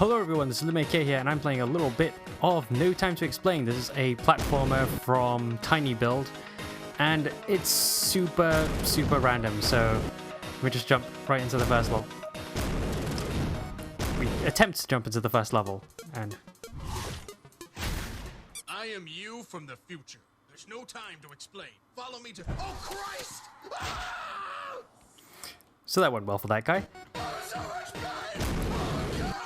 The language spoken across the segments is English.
Hello everyone, this is LumeK here, and I'm playing a little bit of No Time to Explain. This is a platformer from Tiny Build, and it's super random, so we just jump right into the first level. We attempt to jump into the first level, and... I am you from the future. There's no time to explain. Follow me to... Oh, Christ! Ah! So that went well for that guy. So much pain! Oh, God!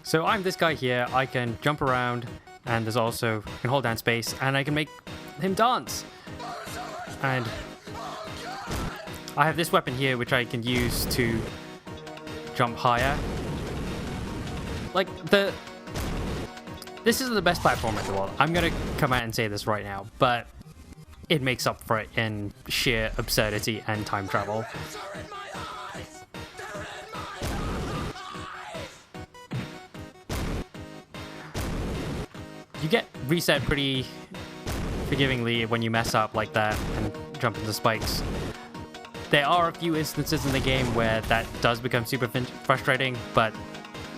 So I'm this guy here, I can jump around, and there's also, I can hold down space, and I can make him dance. And I have this weapon here, which I can use to jump higher. Like, this isn't the best platform in the world. I'm gonna come out and say this right now, but it makes up for it in sheer absurdity and time travel. You get reset pretty forgivingly when you mess up like that and jump into spikes. There are a few instances in the game where that does become super frustrating, but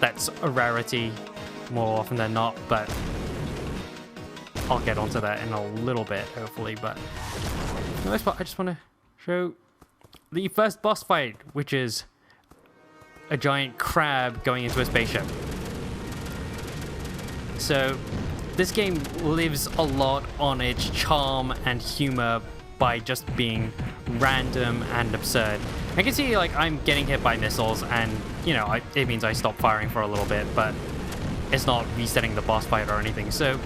that's a rarity more often than not, but I'll get onto that in a little bit, hopefully. But for the most part, I just want to show the first boss fight, which is a giant crab going into a spaceship. So this game lives a lot on its charm and humor by just being random and absurd. I can see, like, I'm getting hit by missiles, and, you know, it means I stop firing for a little bit, but it's not resetting the boss fight or anything, so,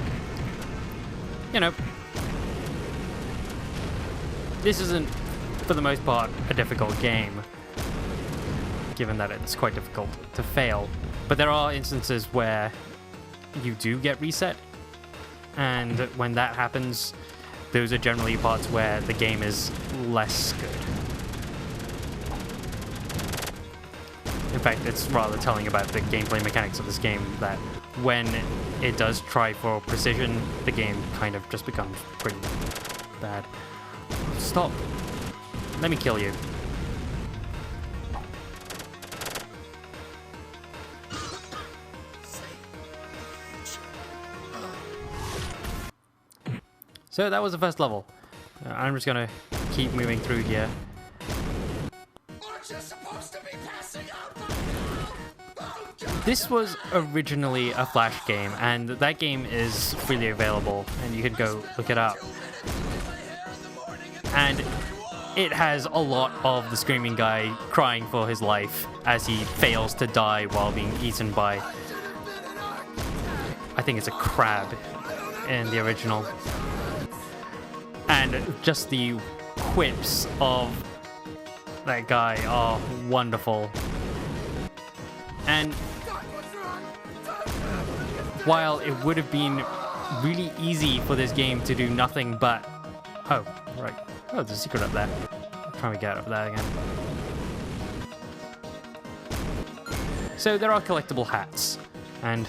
you know, this isn't, for the most part, a difficult game, given that it's quite difficult to fail. But there are instances where you do get reset, and when that happens, those are generally parts where the game is less good. In fact, it's rather telling about the gameplay mechanics of this game that when it does try for precision, the game kind of just becomes pretty bad. Stop. Let me kill you. So that was the first level. I'm just gonna keep moving through here. Aren't you supposed to be passing out by now? Oh, God! This was originally a Flash game, and that game is freely available, and you can go look it up. And it has a lot of the screaming guy crying for his life as he fails to die while being eaten by, I think it's a crab in the original. And just the quips of that guy are wonderful. And while it would have been really easy for this game to do nothing but... Oh, right. Oh, there's a secret up there. I'm trying to get up there again. So there are collectible hats. And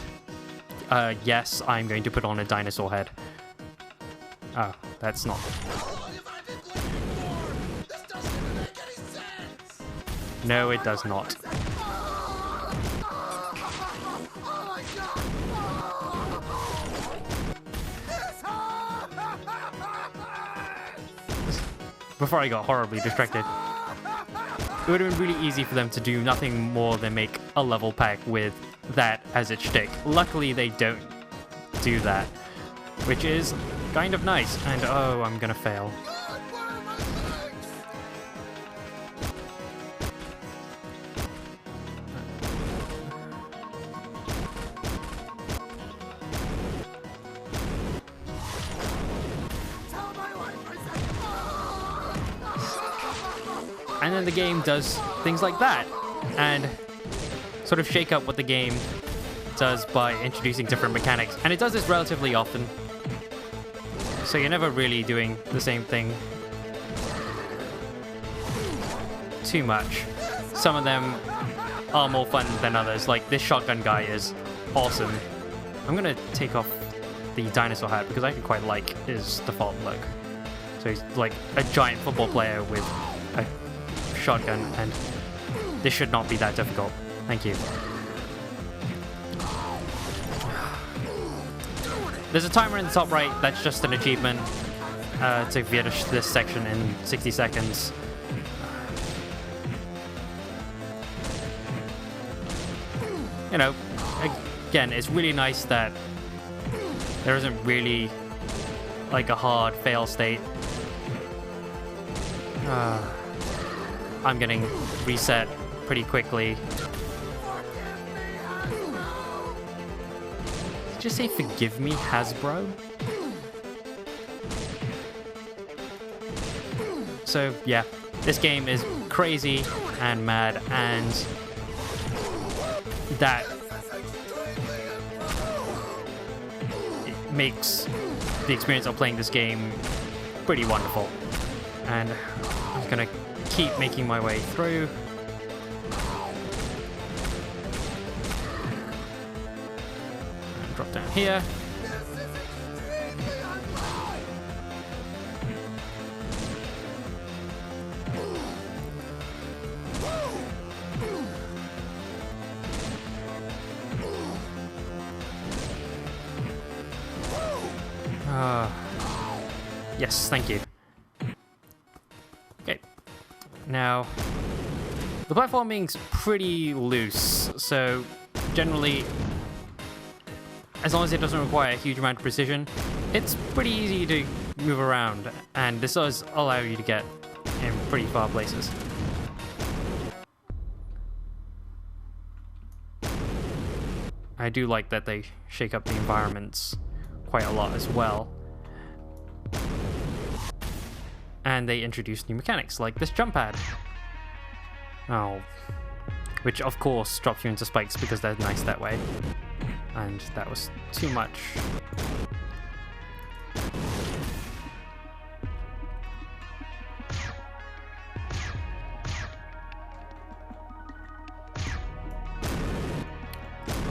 yes, I'm going to put on a dinosaur head. Oh, that's not... No, it does not. Before I got horribly distracted, it would have been really easy for them to do nothing more than make a level pack with that as its shtick. Luckily, they don't do that, which is kind of nice. And oh, I'm gonna fail. And then the game does things like that, and sort of shake up what the game does by introducing different mechanics. And it does this relatively often, so you're never really doing the same thing too much. Some of them are more fun than others, like this shotgun guy is awesome. I'm gonna take off the dinosaur hat because I quite like his default look. So he's like a giant football player with a shotgun, and this should not be that difficult. Thank you. There's a timer in the top right. That's just an achievement to finish this section in 60 seconds. You know, again, it's really nice that there isn't really like a hard fail state. I'm getting reset pretty quickly. Did you say forgive me, Hasbro? So yeah, this game is crazy and mad, and that it makes the experience of playing this game pretty wonderful. And I'm gonna keep making my way through. And drop down here. Yes, thank you. Okay, now the platforming's pretty loose, so generally, as long as it doesn't require a huge amount of precision, it's pretty easy to move around, and this does allow you to get in pretty far places. I do like that they shake up the environments quite a lot as well. And they introduce new mechanics, like this jump pad. Oh. Which, of course, drops you into spikes because they're nice that way. And that was too much.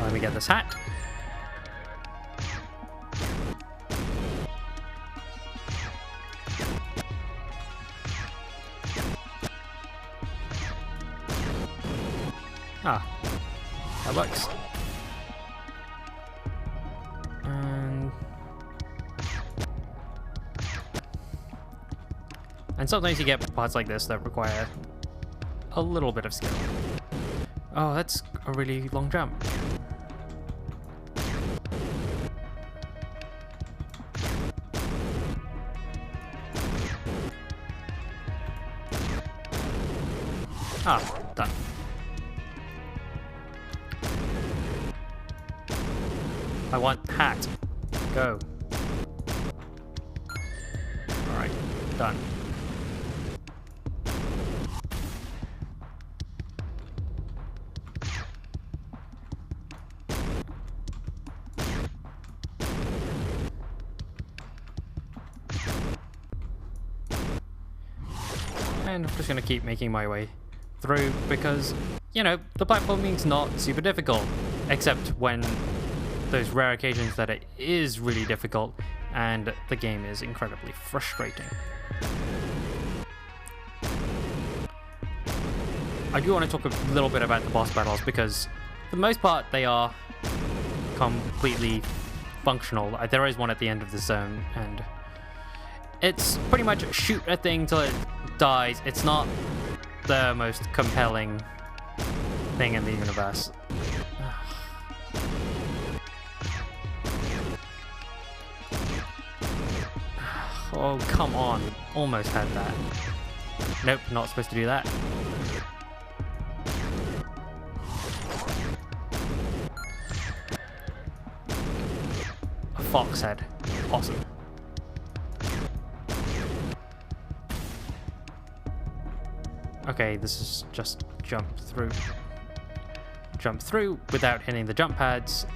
Let me get this hat. Ah, that works. And sometimes you get parts like this that require a little bit of skill. Oh, that's a really long jump. Ah, done. I want hat. Go. Alright, done. And I'm just gonna keep making my way through because, you know, the platforming's not super difficult, except when those rare occasions that it is really difficult and the game is incredibly frustrating. I do want to talk a little bit about the boss battles because for the most part they are completely functional. There is one at the end of the zone and it's pretty much shoot a thing till it dies. It's not the most compelling thing in the universe. Oh, come on. Almost had that. Nope, not supposed to do that. A fox head. Awesome. Okay, this is just jump through. Jump through without hitting the jump pads.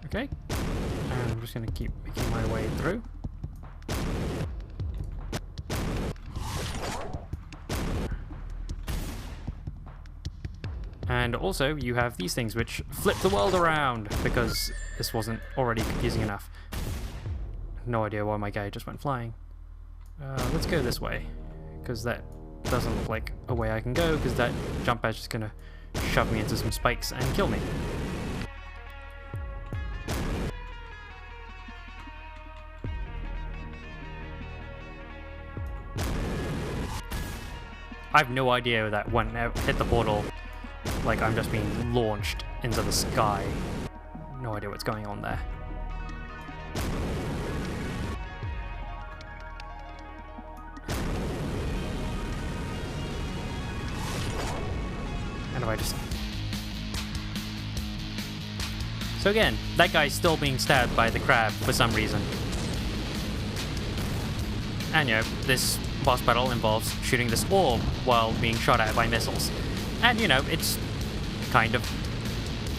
Okay, and I'm just going to keep making my way through. And also, you have these things which flip the world around, because this wasn't already confusing enough. No idea why my guy just went flying. Let's go this way, because that doesn't look like a way I can go, because that jump pad's just gonna shove me into some spikes and kill me. I have no idea that when I hit the portal, like I'm just being launched into the sky. No idea what's going on there. And if I just... So again, that guy's still being stabbed by the crab for some reason. And you know, this boss battle involves shooting this orb while being shot at by missiles. And you know, it's kind of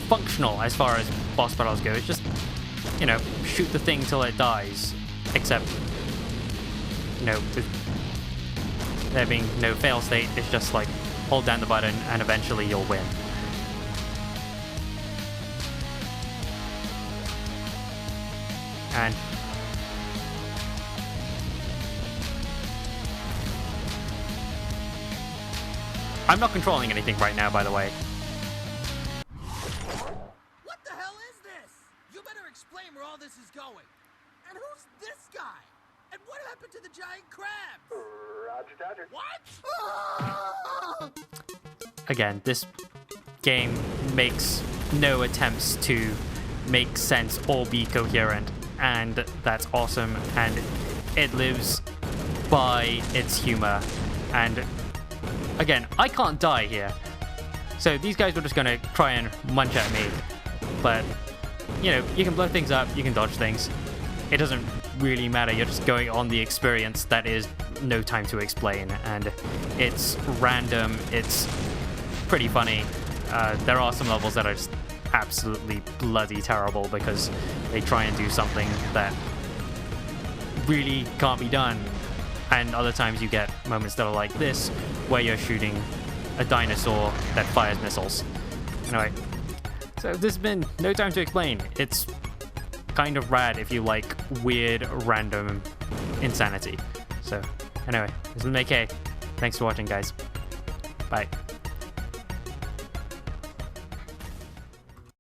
functional as far as boss battles go. It's just, you know, shoot the thing till it dies. Except, you know, with there being no fail state, it's just like hold down the button and eventually you'll win. And I'm not controlling anything right now, by the way. What the hell is this? You better explain where all this is going. And who's this guy? And what happened to the giant crabs? Roger, what? Again, this game makes no attempts to make sense or be coherent, and that's awesome, and it lives by its humor. And again, I can't die here, so these guys were just gonna try and munch at me, but you know, you can blow things up, you can dodge things, it doesn't really matter. You're just going on the experience that is no time to explain, and it's random, it's pretty funny. There are some levels that are just absolutely bloody terrible because they try and do something that really can't be done, and other times you get moments that are like this where you're shooting a dinosaur that fires missiles. Anyway, so this has been No Time to Explain. It's kind of rad if you like weird random insanity. So anyway, this is AK. Thanks for watching, guys. Bye.